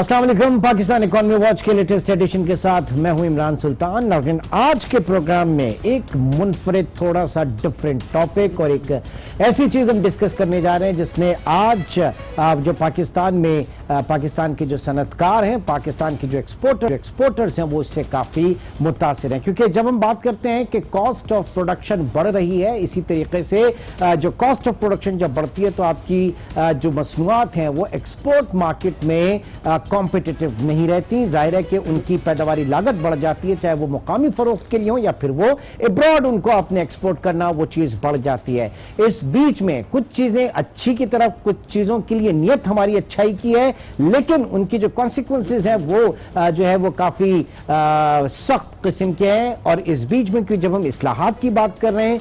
अस्सलाम वालेकुम। Pakistan economy watch के लेटेस्ट एडिशन के साथ मैं हूं इमरान सुल्तान। लेकिन आज के प्रोग्राम में एक मुनफरिद थोड़ा सा डिफरेंट टॉपिक और एक ऐसी चीज हम डिस्कस करने जा रहे हैं जिसने आज जो पाकिस्तान के जो सनतकार हैं, पाकिस्तान के जो एक्सपोर्टर्स हैं, वो इससे काफी मुतासिर हैं। क्योंकि जब हम बात करते हैं कि कॉस्ट ऑफ प्रोडक्शन बढ़ रही है, इसी तरीके से जो कॉस्ट ऑफ प्रोडक्शन जब बढ़ती है तो आपकी जो मसनूआत हैं वो एक्सपोर्ट मार्केट में कॉम्पिटिटिव नहीं रहती। जाहिर है कि उनकी पैदावारी लागत बढ़ जाती है, चाहे वो मुकामी फरोख्त के लिए हो या फिर वो अब्रॉड उनको अपने एक्सपोर्ट करना, वो चीज बढ़ जाती है। इस बीच में कुछ चीजें अच्छी की तरफ, कुछ चीजों के लिए नियत हमारी अच्छाई की है, लेकिन उनकी जो कॉन्सिक्वेंसेज है वो जो है वो काफी सख्त किस्म के हैं। और इस बीच में क्योंकि जब हम इस्लाहात की बात कर रहे हैं,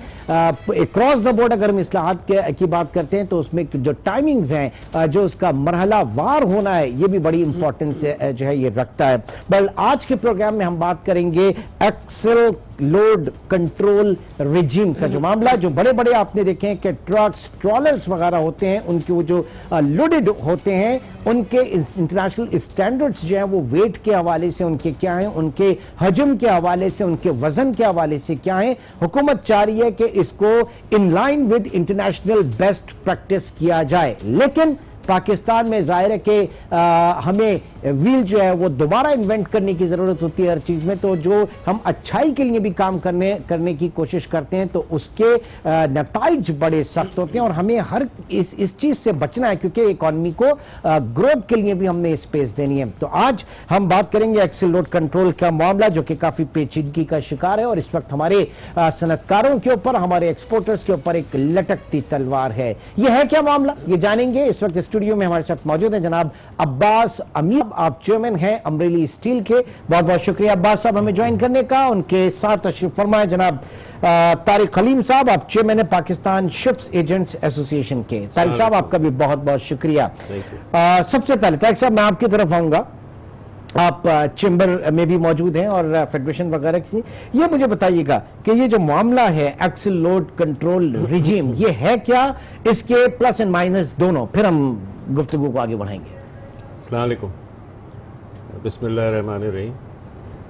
अक्रॉस द बोर्ड अगर हम इस्लाहात की बात करते हैं तो उसमें जो टाइमिंग्स हैं, जो उसका मरहला वार होना है, ये भी बड़ी इंपॉर्टेंस जो है ये रखता है। बल आज के प्रोग्राम में हम बात करेंगे एक्सेल लोड कंट्रोल रिजीम का जो मामला, जो बड़े बड़े आपने देखे हैं कि ट्रक्स, ट्रॉलर्स वगैरह होते हैं, उनके वो जो लोडेड होते हैं, उनके इंटरनेशनल स्टैंडर्ड्स जो हैं वो वेट के हवाले से उनके क्या हैं, उनके हजम के हवाले से, उनके वजन के हवाले से क्या है। हुकूमत चाह रही है कि इसको in line with international best practice किया जाए, लेकिन पाकिस्तान में जाहिर है कि हमें व्हील जो है वो दोबारा इन्वेंट करने की जरूरत होती है हर चीज में। तो जो हम अच्छाई के लिए भी काम करने की कोशिश करते हैं तो उसके नताइज बड़े सख्त होते हैं और हमें हर इस चीज से बचना है, क्योंकि इकोनॉमी को ग्रोथ के लिए भी हमने स्पेस देनी है। तो आज हम बात करेंगे एक्सेल लोड कंट्रोल का मामला, जो कि काफी पेचीदगी का शिकार है और इस वक्त हमारे सनतकारों के ऊपर, हमारे एक्सपोर्टर्स के ऊपर एक लटकती तलवार है। यह है क्या मामला, ये जानेंगे। इस वक्त स्टूडियो में हमारे साथ मौजूद है जनाब अब्बास अमीर, आप चेयरमैन हैं अमरेली स्टील के। बहुत बहुत शुक्रिया अब्बास साहब हमें ज्वाइन करने का। उनके साथ तशरीफ फरमाए जनाब तारिक खलीम साहब, आप चेयरमैन है पाकिस्तान शिप्स एजेंट्स एसोसिएशन के। तारिक साहब आपका भी बहुत बहुत शुक्रिया। सबसे पहले तारिक साहब मैं आपकी तरफ आऊंगा, आप चेंबर में भी मौजूद हैं और फेडरेशन वगैरह की। ये मुझे बताइएगा कि ये जो मामला है एक्सेल लोड कंट्रोल रिजीम, ये है क्या, इसके प्लस एंड माइनस दोनों, फिर हम गुफ्तगू को आगे बढ़ाएंगे। अस्सलाम वालेकुम, बिस्मिल्लाहिर्रहमानिर्रहीम।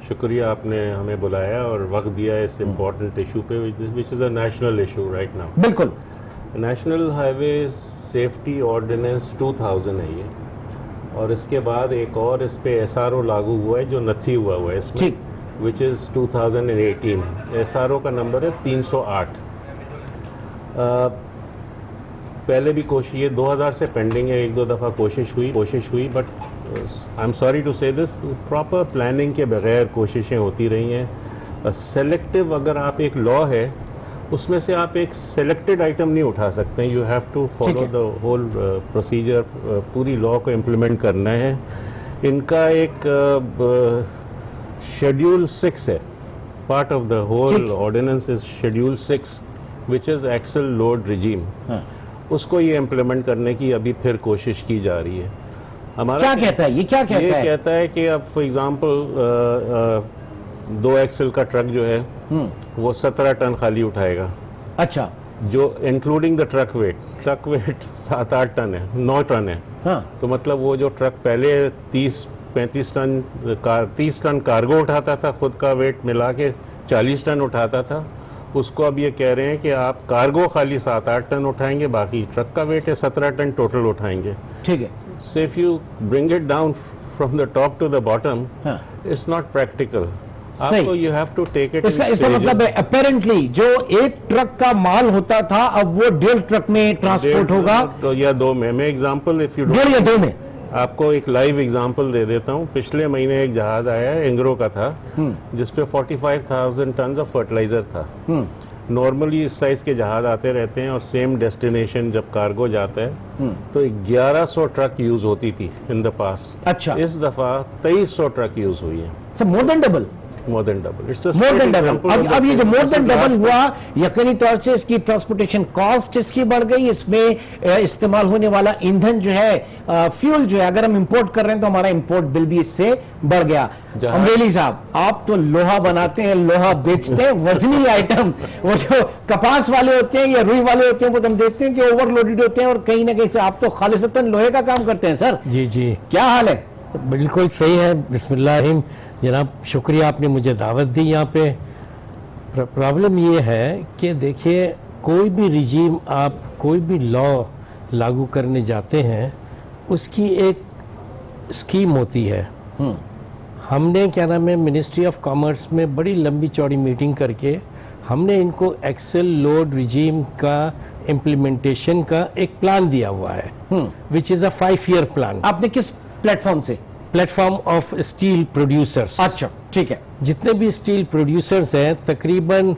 शुक्रिया आपने हमें बुलाया और वक्त दिया इस इम्पोर्टेंट इशू पे, which is a national issue right now. बिल्कुल, नेशनल हाईवे सेफ्टी ऑर्डिनेंस 2000 है ये, और इसके बाद एक और इस पे SRO लागू हुआ है जो नथी हुआ है इसमें, विच इज़ 2018। SRO का नंबर है 308। पहले भी कोशिश, ये 2000 से पेंडिंग है, एक दो दफ़ा कोशिश हुई, but I am sorry to say this, proper planning के बगैर कोशिशें होती रही हैं। सेलेक्टिव, अगर आप एक लॉ है उसमें से आप एक सेलेक्टेड आइटम नहीं उठा सकते, you have to follow the whole procedure, पूरी लॉ को इम्प्लीमेंट करना है। इनका एक शेड्यूल 6 है, part of the whole ordinance is schedule 6 which is axle load regime. उसको ये इम्प्लीमेंट करने की अभी फिर कोशिश की जा रही है। हमारा क्या कहता है ये, क्या कहता है? ये कहता है कि अब फॉर एग्जांपल 2 एक्सेल का ट्रक जो है वो 17 टन खाली उठाएगा। अच्छा, जो including the truck weight 7-8 ton है, 9 टन है। हाँ। तो मतलब वो जो ट्रक पहले 30-35 टन 30 टन कार्गो उठाता था, खुद का वेट मिला के 40 टन उठाता था, उसको अब ये कह रहे हैं कि आप कार्गो खाली 7-8 टन उठाएंगे, बाकी ट्रक का वेट है 17 टन टोटल उठाएंगे। ठीक है। So if you bring it down from the top to the bottom, it's not practical. आपको you have to take it. इसका मतलब है अपेरेंटली जो एक ट्रक का माल होता था अब वो 1.5 ट्रक में ट्रांसपोर्ट होगा, तो या 2 में। मैं एग्जांपल, इफ यू 1.5 या 2 में आपको एक लाइव एग्जांपल दे देता हूँ। पिछले महीने एक जहाज आया है, एंग्रो का था, जिसपे 45,000 टन ऑफ फर्टिलाइजर था। नॉर्मली इस साइज के जहाज आते रहते हैं और सेम डेस्टिनेशन जब कार्गो जाता है तो 1100 ट्रक यूज होती थी इन द पास्ट। अच्छा, इस दफा 2300 ट्रक यूज हुई है। More than double. More than double, it's more than double. अब ये जो मोर देन डबल हुआ, यकीनी तौर से इसकी ट्रांसपोर्टेशन कॉस्ट इसकी बढ़ गई, इसमें इस्तेमाल होने वाला ईंधन जो है, फ्यूल जो है, अगर हम इंपोर्ट कर रहे हैं तो हमारा इंपोर्ट बिल भी इससे बढ़ गया। अमरेली साहब, आप तो लोहा बनाते हैं, लोहा बेचते हैं, वजनी आइटम, वो जो कपास वाले होते हैं या रुई वाले होते हैं वो हम देखते हैं कि ओवरलोडेड होते हैं, और कहीं ना कहीं से आप तो खालिसतन लोहे का काम करते हैं सर। जी जी, क्या हाल है? बिल्कुल सही है। बिस्मिल्लाहिम जनाब, शुक्रिया आपने मुझे दावत दी यहाँ पे। प्रॉब्लम ये है कि देखिए, कोई भी रिजीम आप कोई भी लॉ लागू करने जाते हैं, उसकी एक स्कीम होती है। हमने क्या नाम है, मिनिस्ट्री ऑफ कॉमर्स में बड़ी लंबी चौड़ी मीटिंग करके हमने इनको एक्सेल लोड रिजीम का इम्प्लीमेंटेशन का एक प्लान दिया हुआ है, which is a 5 year plan. आपने किस प्लेटफॉर्म से? Platform of steel producers. अच्छा, ठीक है। जितने भी स्टील प्रोड्यूसर्स हैं, तकरीबन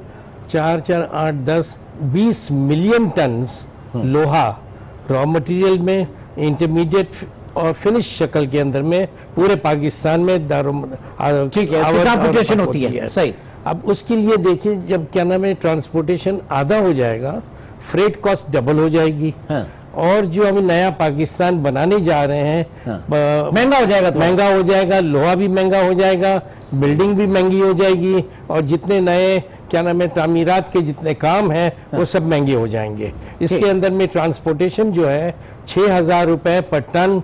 4, 8, 10, 20 मिलियन टन्स लोहा रॉ मटेरियल में, इंटरमीडिएट और फिनिश शक्ल के अंदर में पूरे पाकिस्तान में ठीक है, उसकी कंपटीशन होती है। सही। अब उसके लिए देखिए, जब क्या नाम है, ट्रांसपोर्टेशन आधा हो जाएगा, फ्रेट कॉस्ट डबल हो जाएगी। हाँ। और जो हम नया पाकिस्तान बनाने जा रहे हैं, हाँ। महंगा हो जाएगा, महंगा हो जाएगा, लोहा भी महंगा हो जाएगा, बिल्डिंग भी महंगी हो जाएगी, और जितने नए क्या नाम है तामीरात के जितने काम हैं वो सब महंगे हो जाएंगे। इसके अंदर में ट्रांसपोर्टेशन जो है 6,000 रुपए पर टन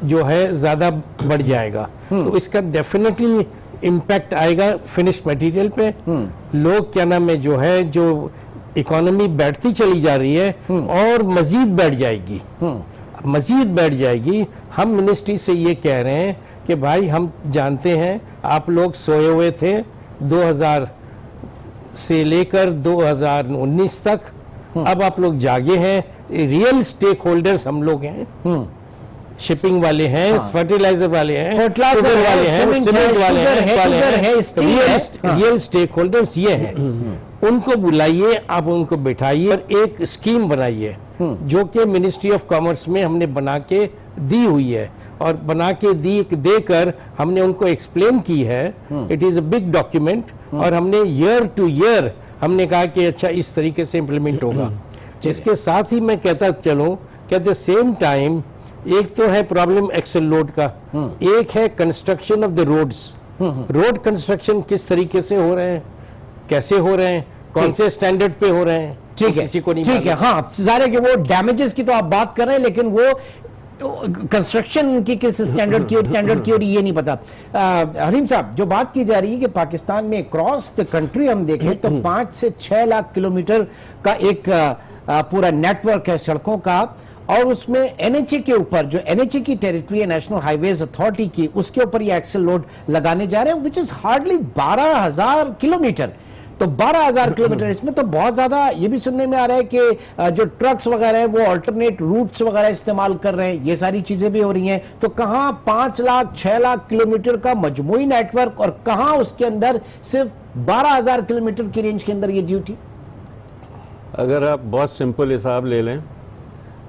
जो है ज़्यादा बढ़ जाएगा। तो इसका डेफिनेटली इम्पैक्ट आएगा फिनिश मटेरियल पे। लोग क्या नाम है जो है, जो इकोनॉमी बैठती चली जा रही है और मजीद बैठ जाएगी, मजीद बैठ जाएगी। हम मिनिस्ट्री से ये कह रहे हैं कि भाई, हम जानते हैं आप लोग सोए हुए थे 2000 से लेकर 2019 तक, अब आप लोग जागे हैं। रियल स्टेक होल्डर्स हम लोग हैं, शिपिंग वाले हैं, फर्टिलाइजर वाले हैं, फर्टिलाइजर वाले हैं, सीमेंट वाले हैं, रियल रियल स्टेक होल्डर्स ये हैं। उनको बुलाइए, आप उनको बिठाइए और एक स्कीम बनाइए जो कि मिनिस्ट्री ऑफ कॉमर्स में हमने बना के दी हुई है, और बना के देकर हमने उनको एक्सप्लेन की है। It is a big document, और हमने ईयर टू ईयर हमने कहा कि अच्छा इस तरीके से इम्प्लीमेंट होगा। इसके साथ ही मैं कहता चलूं कि एट द सेम टाइम, एक तो है प्रॉब्लम एक्सेल लोड का, एक है construction of the roads. Road construction किस तरीके से हो रहे हैं, कैसे हो रहे हैं, कौन से स्टैंडर्ड पे हो रहे हैं, ठीक है, किसी को नहीं ठीक है। हाँ, ज़ाहिर है कि वो डैमेजेस की तो आप बात कर रहे हैं, लेकिन वो कंस्ट्रक्शन की किस स्टैंडर्ड की और ये नहीं पता। हलीम साहब, जो बात की जा रही है कि पाकिस्तान में क्रॉस द कंट्री हम देखें तो 5 से 6 लाख किलोमीटर का एक पूरा नेटवर्क है सड़कों का, और उसमें एनएचए के ऊपर, जो एनएचए की टेरिटरी है, नेशनल हाईवेज अथॉरिटी की, उसके ऊपर ये एक्सेल लोड लगाने जा रहे हैं, विच इज हार्डली 12,000 किलोमीटर। तो 12,000 किलोमीटर, इसमें तो बहुत ज्यादा ये भी सुनने में आ रहा है कि जो ट्रक्स वगैरह हैं वो अल्टरनेट रूट्स वगैरह इस्तेमाल कर रहे हैं, ये सारी चीजें भी हो रही हैं। तो कहां 5 लाख 6 लाख किलोमीटर का मजमूई नेटवर्क, और कहां उसके अंदर सिर्फ 12,000 किलोमीटर की रेंज के अंदर ये ड्यूटी? अगर आप बहुत सिंपल हिसाब ले लें,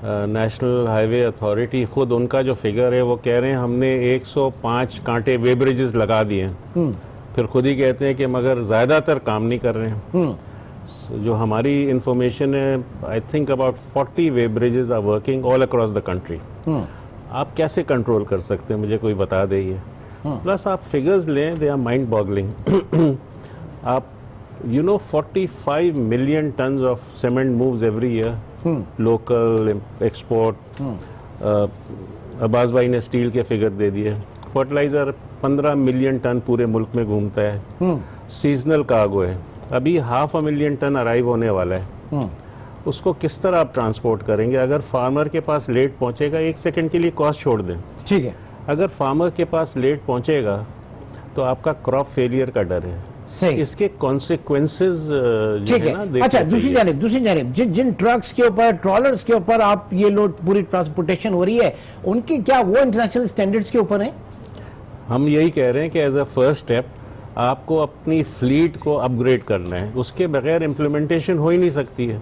नेशनल हाईवे अथॉरिटी खुद, उनका जो फिगर है वो कह रहे हैं हमने 105 कांटे वे ब्रिजेस लगा दिए हैं। फिर खुद ही कहते हैं कि मगर ज़्यादातर काम नहीं कर रहे हैं। जो हमारी इंफॉर्मेशन है, I think about 40 weighbridges are working all across the country. आप कैसे कंट्रोल कर सकते हैं, मुझे कोई बता देइए। प्लस आप फिगर्स लें, दे आर माइंड बॉगलिंग। आप 45 million tons of cement moves every year, local export. Abbas भाई ने स्टील के फिगर दे दिए। फर्टिलाइजर 15 मिलियन टन पूरे मुल्क में घूमता है। सीजनल कार्गो है, अभी 500,000 टन अराइव होने वाला है। उसको किस तरह आप ट्रांसपोर्ट करेंगे? अगर फार्मर के पास लेट पहुंचेगा, 1 सेकंड के लिए कॉस्ट छोड़ दें, ठीक है, अगर फार्मर के पास लेट पहुंचेगा तो आपका क्रॉप फेलियर का डर है। सही। इसके कॉन्सिक्वेंसेस ठीक है। अच्छा, दूसरी जानिब जिन ट्रक्स के ऊपर, ट्रॉलर्स के ऊपर आप ये लोड पूरी ट्रांसपोर्टेशन हो रही है, उनकी क्या वो इंटरनेशनल स्टैंडर्ड्स के ऊपर है? हम यही कह रहे हैं कि एज अ फर्स्ट स्टेप आपको अपनी फ्लीट को अपग्रेड करना है, उसके बगैर इम्प्लीमेंटेशन हो ही नहीं सकती है।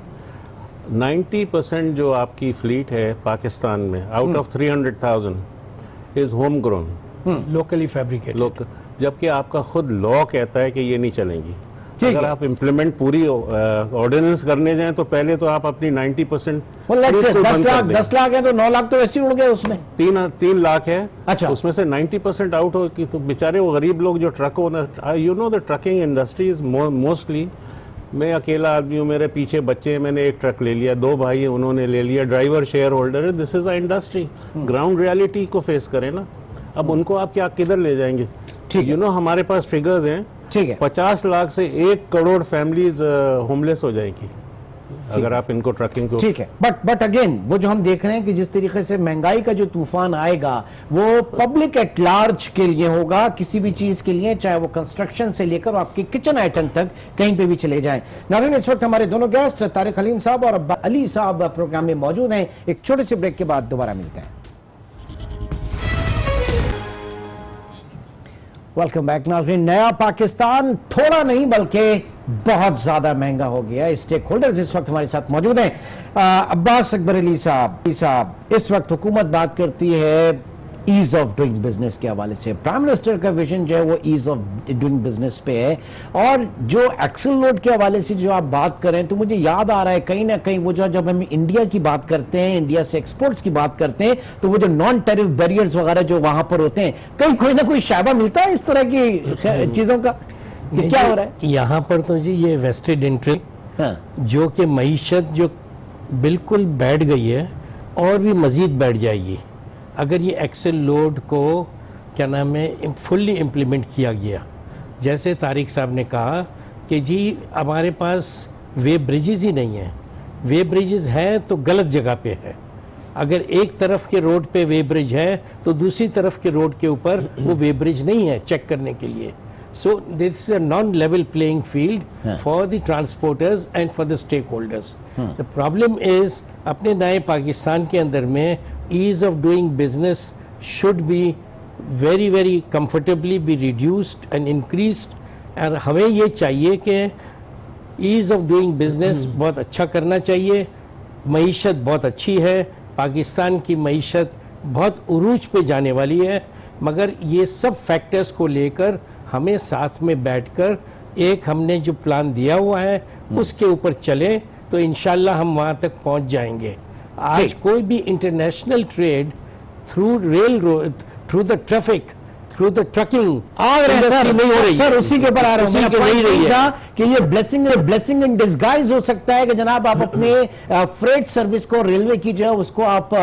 90% जो आपकी फ्लीट है पाकिस्तान में, out of 300,000 is home grown, locally fabricated, जबकि आपका खुद लॉ कहता है कि ये नहीं चलेंगी। अगर आप इम्प्लीमेंट पूरी ऑर्डिनेंस करने जाएं तो पहले तो आप अपनी 90% 10 लाख है तो 9 लाख तो वैसे ही उड़ गए उसमें। 3 लाख है। अच्छा, उसमें से 90% आउट हो की तो बेचारे वो गरीब लोग जो truck owner, the trucking industry is mostly, मैं अकेला आदमी हूँ, मेरे पीछे बच्चे हैं, मैंने एक ट्रक ले लिया, 2 भाई हैं उन्होंने ले लिया, ड्राइवर शेयर होल्डर है। This is a industry, ground reality को फेस करें ना। अब उनको आप क्या किधर ले जाएंगे? ठीक है। हमारे पास फिगर्स हैं, ठीक है, 50 लाख से 1 करोड़ फैमिलीज होमलेस हो जाएगी अगर आप इनको ट्रकिंग को। ठीक है। बट अगेन वो जो हम देख रहे हैं कि जिस तरीके से महंगाई का जो तूफान आएगा वो पब्लिक एट लार्ज के लिए होगा, किसी भी चीज के लिए, चाहे वो कंस्ट्रक्शन से लेकर आपके किचन आइटम तक कहीं पे भी चले जाएं। नाज़रीन, इस वक्त हमारे दोनों गेस्ट तारिक हलीम साहब और अब्बा अली साहब प्रोग्राम में मौजूद हैं। एक छोटे से ब्रेक के बाद दोबारा मिलते हैं। Welcome back. नाज़रीन, नया पाकिस्तान थोड़ा नहीं बल्कि बहुत ज्यादा महंगा हो गया। स्टेक होल्डर्स इस वक्त हमारे साथ मौजूद हैं। अब्बास अकबर अली साहब, इस वक्त हुकूमत बात करती है ईज ऑफ डूइंग बिजनेस के हवाले से। प्राइम मिनिस्टर का विजन जो है वो ईज ऑफ डूइंग बिजनेस पे है, और जो एक्सेल लोड के हवाले से जो आप बात करें तो मुझे याद आ रहा है कहीं ना कहीं वो जो जब हम इंडिया की बात करते हैं, इंडिया से एक्सपोर्ट्स की बात करते हैं, तो वो जो नॉन टैरिफ बैरियर्स वगैरह जो वहां पर होते हैं, कहीं कोई ना कोई शायबा मिलता है इस तरह की चीजों का कि क्या हो रहा है यहाँ पर? तो जी ये वेस्टेड इंटरेस्ट हाँ। जो कि मईशत जो बिल्कुल बैठ गई है और भी मजीद बैठ जाएगी अगर ये एक्सेल लोड को क्या नाम है फुल्ली इम्प्लीमेंट किया गया। जैसे तारिक साहब ने कहा कि जी हमारे पास वे ब्रिजेज ही नहीं है। वे ब्रिजेज हैं तो गलत जगह पे है। अगर एक तरफ के रोड पे वे ब्रिज है तो दूसरी तरफ के रोड के ऊपर वो वे ब्रिज नहीं है चेक करने के लिए। So this is a non-level playing field for the transporters and for the stakeholders. The problem is अपने नए पाकिस्तान के अंदर में ease of doing business should be very very comfortably be reduced and increased, और हमें ये चाहिए कि ease of doing business बहुत अच्छा करना चाहिए। मईशत बहुत अच्छी है, पाकिस्तान की मईशत बहुत उरूज पे जाने वाली है, मगर ये सब फैक्टर्स को लेकर हमें साथ में बैठकर एक हमने जो प्लान दिया हुआ है उसके ऊपर चले तो इंशाल्लाह हम वहां तक पहुंच जाएंगे। आज कोई भी international trade through rail road, through the traffic, through the trucking नहीं हो रही। सर उसी के ऊपर आ रहा हूं, उसी के नहीं रही है कि ये ब्लेसिंग इन डिस्गाइज हो सकता है कि जनाब आप अपने फ्रेट सर्विस को, रेलवे की जो है उसको आप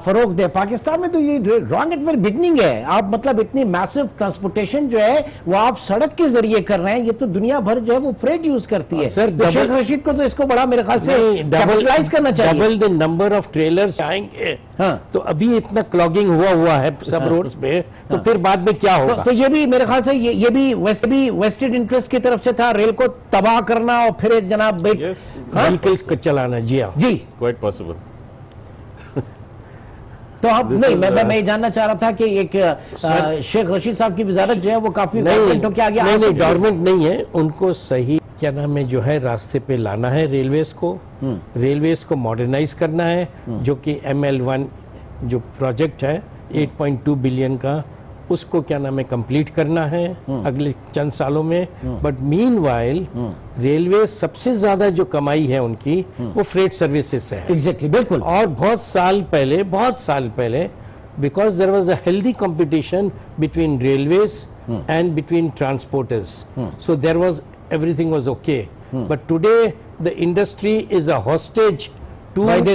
फरोग दें। पाकिस्तान में तो ये रॉन्ग एट वेरी बिगनिंग है। आप मतलब इतनी मैसिव ट्रांसपोर्टेशन जो है वो आप सड़क के जरिए कर रहे हैं। ये तो दुनिया भर जो है वो फ्रेट यूज करती है। सर तो शेख रशीद को तो इसको बड़ा मेरे ख्याल से कैपिटलाइज करना चाहिए। Double the number of trailers आएंगे। हाँ। तो अभी इतना क्लॉगिंग हुआ है सब रोड्स पे, तो फिर बाद में क्या होगा? तो ये भी मेरे ख्याल से ये भी वेस्टेड इंटरेस्ट की तरफ से था, रेल को तबाह करना और फिर जनाब व्हीकल्स को चलाना। जी हाँ जी, क्वाइट पॉसिबल। तो आप नहीं, मैं जानना चाह रहा था कि एक शेख रशीद साहब की वजारत जो है वो काफी गवर्नमेंट के आगे नहीं गवर्नमेंट नहीं है, उनको सही क्या नाम है जो है रास्ते पे लाना है। रेलवेज को मॉडर्नाइज करना है, जो कि ML1 जो प्रोजेक्ट है 8.2 बिलियन का, उसको क्या नाम है कंप्लीट करना है अगले चंद सालों में। बट मीनवाइल रेलवे सबसे ज्यादा जो कमाई है उनकी वो फ्रेट सर्विसेज से है। एग्जैक्टली, बिल्कुल। और बहुत साल पहले because there was a healthy competition between railways and between transporters, so there was everything was okay. But today the industry is a hostage to the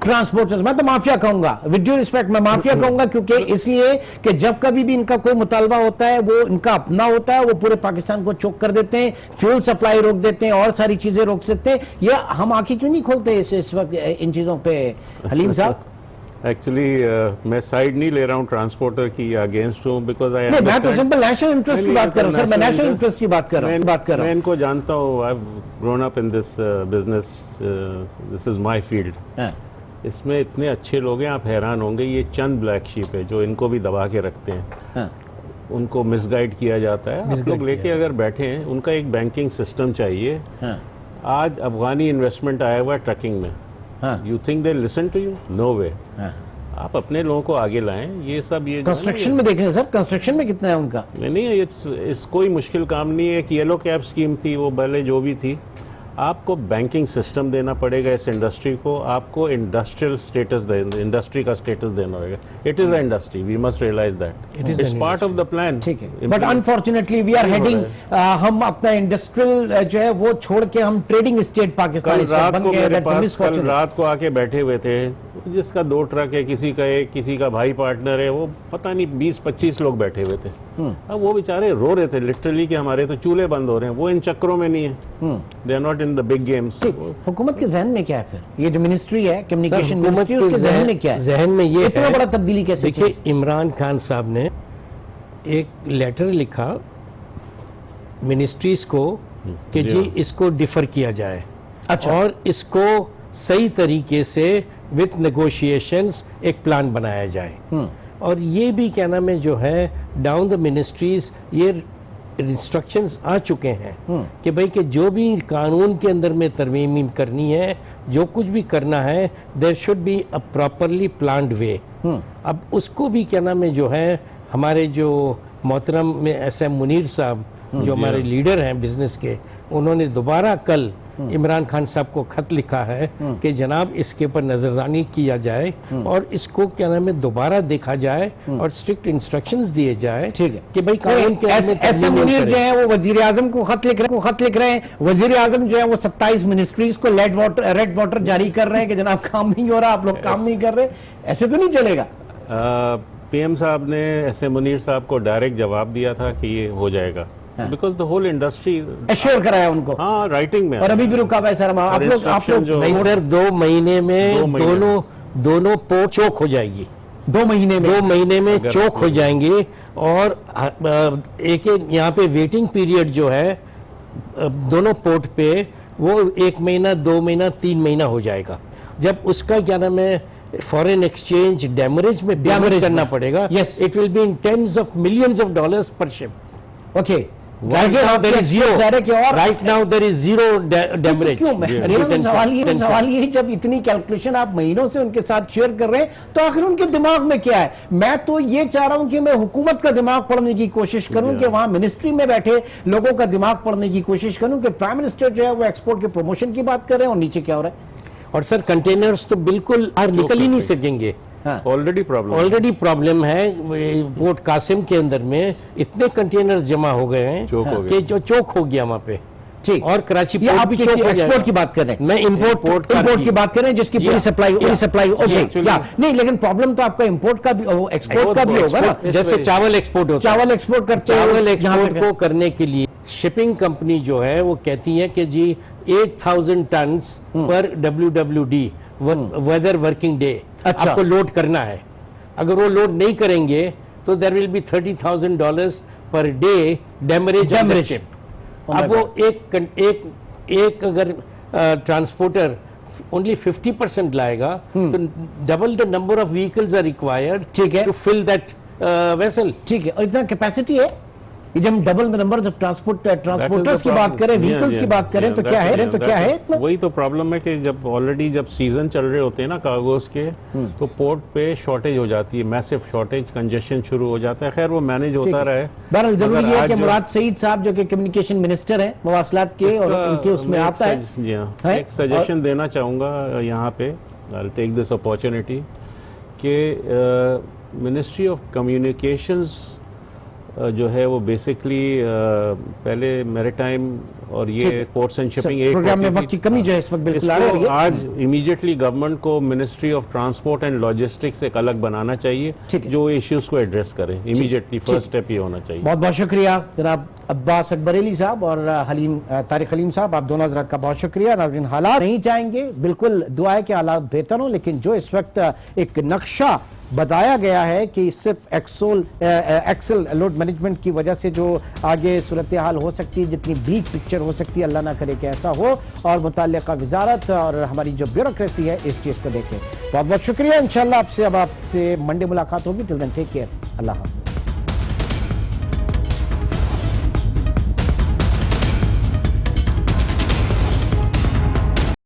transporters. मैं तो माफिया कहूंगा, विद ड्यू रिस्पेक्ट मैं mafia कहूंगा, क्योंकि इसलिए कि जब कभी भी इनका कोई मुतालबा होता है वो इनका अपना होता है, वो पूरे पाकिस्तान को चोक कर देते हैं, फ्यूल सप्लाई रोक देते हैं और सारी चीजें रोक सकते हैं। ये हम आंखें क्यों नहीं खोलते इस वक्त इन चीजों पे? हलीम साहब एक्चुअली मैं साइड नहीं ले रहा हूँ ट्रांसपोर्टर की या अगेंस्ट हूँ, बिकॉज मैं तो सिंपल नेशनल इंटरेस्ट की बात कर रहा हूँ। सर मैं नेशनल इंटरेस्ट की बात कर रहा हूँ। मैं इनको जानता हूँ, I have grown up in this business, this is my field. इसमें इतने अच्छे लोग हैं, आप हैरान होंगे। ये चंद ब्लैक शीप है जो इनको भी दबा के रखते हैं, उनको मिसगाइड किया जाता है। आप लोग लेके अगर बैठे हैं, उनका एक बैंकिंग सिस्टम चाहिए। आज अफगानी इन्वेस्टमेंट आया हुआ है ट्रकिंग में, you think they listen to you? No way. आप अपने लोगों को आगे लाएं। ये सब ये कंस्ट्रक्शन में देखें सर, कंस्ट्रक्शन में कितना है उनका? नहीं, इस कोई मुश्किल काम नहीं है। एक येलो कैप स्कीम थी, वो पहले जो भी थी, आपको बैंकिंग सिस्टम देना पड़ेगा इस इंडस्ट्री को, आपको इंडस्ट्रियल स्टेटस इंडस्ट्री का स्टेटस देना होगा। It is a industry, we must realise that it is part of the plan. ठीक है, but unfortunately we are heading, हम अपना इंडस्ट्रियल जो है वो छोड़ के हम ट्रेडिंग स्टेट पाकिस्तान बन गए। कल रात को आके बैठे हुए थे, जिसका 2 ट्रक है, किसी का एक, किसी का भाई पार्टनर है, वो पता नहीं 20-25 लोग बैठे हुए थे। अब वो बेचारे रो रहे थे लिटरली कि हमारे तो चूल्हे बंद हो रहे हैं। वो इन चक्करों में नहीं है, they are not in the big games. हुकूमत के जहन में क्या है फिर? ये जो मिनिस्ट्री है, कम्युनिकेशन मिनिस्ट्री, उसके जहन में क्या है? जहन में ये इतना बड़ा तब्दीली कैसे? देखिए, इमरान खान साहब ने एक लेटर लिखा मिनिस्ट्रीज को कि जी इसको डिफर किया जाए। अच्छा। और इसको सही तरीके से विथ नेगोशिएशंस एक प्लान बनाया जाए। और ये भी क्या नाम है जो है डाउन द मिनिस्ट्रीज ये इंस्ट्रक्शंस आ चुके हैं कि भाई कि जो भी कानून के अंदर में तरमीम करनी है, जो कुछ भी करना है, there should be a properly planned way. अब उसको भी क्या नाम है जो है हमारे जो मोहतरम में एस.एम. मुनीर साहब जो हमारे लीडर हैं बिजनेस के, उन्होंने दोबारा कल इमरान खान साहब को खत लिखा है कि जनाब इसके ऊपर नजरदानी किया जाए और इसको क्या नाम है दोबारा देखा जाए और स्ट्रिक्ट इंस्ट्रक्शंस दिए जाए। ठीक है कि भाई कानून के एस.एम. मुनीर जो है वो वजीर आजम को खत लिख रहे हैं। वजीर आजम जो है वो 27 मिनिस्ट्रीज को रेड वाटर जारी कर रहे हैं कि जनाब काम नहीं हो रहा, आप लोग काम नहीं कर रहे। ऐसे तो नहीं चलेगा। पीएम साहब ने एस.एम. मुनीर साहब को डायरेक्ट जवाब दिया था कि ये हो जाएगा, because the whole industry assure कराया उनको। हाँ, राइटिंग में। और अभी भी रुका हुआ है सर। आप लोग नहीं सर, 2 महीने में दोनों पोर्ट चौक हो जाएगी। 2 महीने में चौक हो जाएंगे। और एक यहाँ पे वेटिंग पीरियड जो है दोनों पोर्ट पे वो 1 महीना, 2 महीना, 3 महीना हो जाएगा। जब उसका क्या नाम है फॉरेन एक्सचेंज डैमरेज में पेमेंट करना पड़ेगा। It will be in tens of millions of dollars per ship. Okay, Right now there is zero damage. क्यों? सवाल ये जब इतनी कैलकुलेशन आप महीनों से उनके साथ शेयर कर रहे हैं तो आखिर उनके दिमाग में क्या है? मैं तो ये चाह रहा हूं कि मैं हुकूमत का दिमाग पढ़ने की कोशिश करूं कि वहां मिनिस्ट्री में बैठे लोगों का दिमाग पढ़ने की कोशिश करूं कि प्राइम मिनिस्टर जो है वो एक्सपोर्ट के प्रमोशन की बात कर रहे हैं और नीचे क्या हो रहा है। और सर कंटेनर्स तो बिल्कुल निकल ही नहीं सकेंगे। ऑलरेडी प्रॉब्लम है। पोर्ट कासिम के अंदर में इतने कंटेनर्स जमा हो गए हैं कि जो चौक हो गया वहां पे। ठीक। और कराची आप भी एक्सपोर्ट की बात कर रहे हैं, मैं इंपोर्ट की बात कर रहे हैं जिसकी पूरी सप्लाई ओके। नहीं, लेकिन प्रॉब्लम तो आपका इंपोर्ट का भी एक्सपोर्ट का भी होगा ना। जैसे चावल एक्सपोर्ट होता है, चावल एक्सपोर्ट करते हैं। चावल एक्सपोर्ट को करने के लिए शिपिंग कंपनी जो है वो कहती है कि जी 8000 टन्स पर WWD वेदर वर्किंग डे आपको लोड करना है। अगर वो लोड नहीं करेंगे तो there will be $30,000 per day demurrage. अब वो एक अगर ट्रांसपोर्टर ओनली 50% लाएगा तो double the number of vehicles are required to fill that vessel. ठीक है, और इतना कैपेसिटी है जब हम double the numbers of transporters की बात करें, व्हीकल्स की बात करें तो क्या है? वही तो प्रॉब्लम है कि जब सीजन चल रहे होते हैं ना कार्गोस के, तो पोर्ट पे शॉर्टेज हो जाती है, मैसिव शॉर्टेज, कंजेशन शुरू हो जाता है। खैर वो मैनेज होता रहे। बहरहाल जरूरी है कि मुराद सईद साहब जो कि कम्युनिकेशन मिनिस्टर हैं मवासलात के, और उनके उसमें आता है। जी हाँ, एक सजेशन देना चाहूँगा यहाँ पे, I will take this opportunity कि मिनिस्ट्री ऑफ कम्युनिकेशंस जो है वो बेसिकली पहले मैरीटाइम और ये पोर्ट्स एंड शिपिंग एक प्रोग्राम में वक्त की कमी जो है इस वक्त बिल्कुल आ रही है। आज इमीडिएटली गवर्नमेंट को ministry of transport and logistics एक अलग बनाना चाहिए जो इश्यूज को एड्रेस करे। इमीडिएटली फर्स्ट स्टेप ये होना चाहिए। बहुत बहुत शुक्रिया जनाब अब्बास अकबरेली साहब और तारिक हलीम साहब, आप दोनों हजरात का बहुत शुक्रिया। नाज़रीन, हालात नहीं चाहेंगे, बिल्कुल दुआ है कि हालात बेहतर हों, लेकिन जो इस वक्त एक नक्शा बताया गया है कि सिर्फ एक्सेल लोड मैनेजमेंट की वजह से जो आगे सूरत हाल हो सकती है, जितनी ब्लीक पिक्चर हो सकती है, अल्लाह ना करे कि ऐसा हो, और मुतल्लिका वजारत और हमारी जो ब्यूरोक्रेसी है इस चीज़ को देखें। बहुत बहुत शुक्रिया। इंशाल्लाह आपसे मंडे मुलाकात होगी। Till then take care. अल्लाह हाफ़िज़।